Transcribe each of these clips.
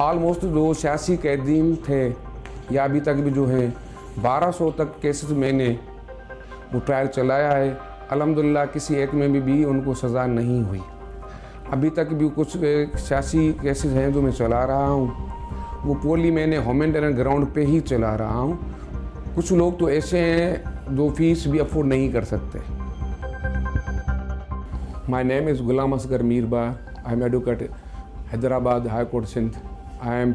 Almost जो सियासी कैदीन थे या अभी तक भी जो है 1200 तक केसेस मैंने वो ट्रायल चलाया है। अल्हम्दुलिल्लाह किसी एक में भी उनको सज़ा नहीं हुई। अभी तक भी कुछ सियासी केसेस हैं जो मैं चला रहा हूँ, वो पूरी मैंने ह्यूमैनिटेरियन ग्राउंड पे ही चला रहा हूँ। कुछ लोग तो ऐसे हैं जो फीस भी अफोर्ड नहीं कर सकते। My name is Ghulam Asgar Mirba. I am advocate Hyderabad High Court Sindh. I am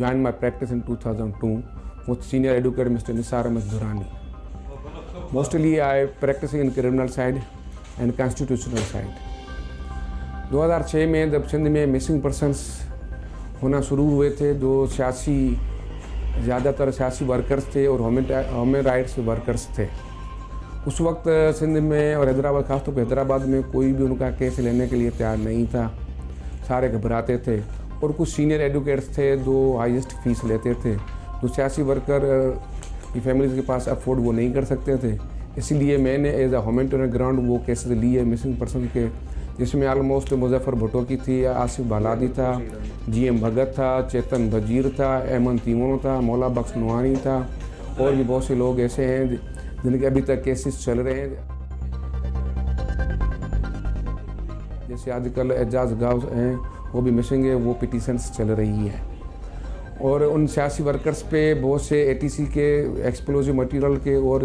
joined my practice in 2002 with senior advocate Mr. Nisar Ahmed Durrani. Mostly I practicing in criminal side and constitutional side. 2006 में जब सिंध में missing persons होना शुरू हुए थे, जो ज़्यादातर सियासी वर्कर्स थे और ह्यूमन राइट्स वर्कर्स थे, उस वक्त सिंध में और हैदराबाद, खासतौर पर हैदराबाद में कोई भी उनका केस लेने के लिए तैयार नहीं था। सारे घबराते थे और कुछ सीनियर एडवोकेट्स थे जो हाईएस्ट फीस लेते थे, जो सियासी वर्कर की फैमिलीज़ के पास अफोर्ड वो नहीं कर सकते थे। इसीलिए मैंने एज अ ह्यूमैनिटेरियन ग्राउंड वो केसेस लिए मिसिंग पर्सन के, जिसमें ऑलमोस्ट मुजफ्फर भुट्टो की थी, आसिफ बालादी था, GM भगत था, चेतन वजीर था, अहमद तीमोनो था, मौला बख्श नुहानी था, और भी बहुत से लोग ऐसे हैं जिनके अभी तक केसेस चल रहे हैं। जैसे आजकल एजाज गाँव हैं, वो भी मिसिंग है, वो पिटीशंस चल रही है। और उन सियासी वर्कर्स पे बहुत से ATC के एक्सप्लोजिव मटेरियल के और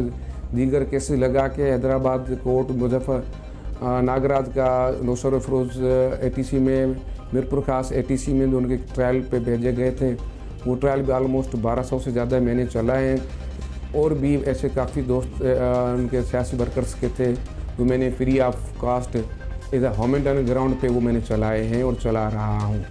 दीगर केसेस लगा के हैदराबाद कोर्ट, मुजफ्फर नागराज का नौशर फरोज ATC में, मीरपुर खास ATC में जो उनके ट्रायल पे भेजे गए थे, वो ट्रायल भी ऑलमोस्ट 1200 से ज़्यादा मैंने चलाए हैं। और भी ऐसे काफ़ी दोस्त उनके सियासी वर्कर्स के थे जो मैंने free of cost as a humanitarian ground पे वो मैंने चलाए हैं और चला रहा हूँ।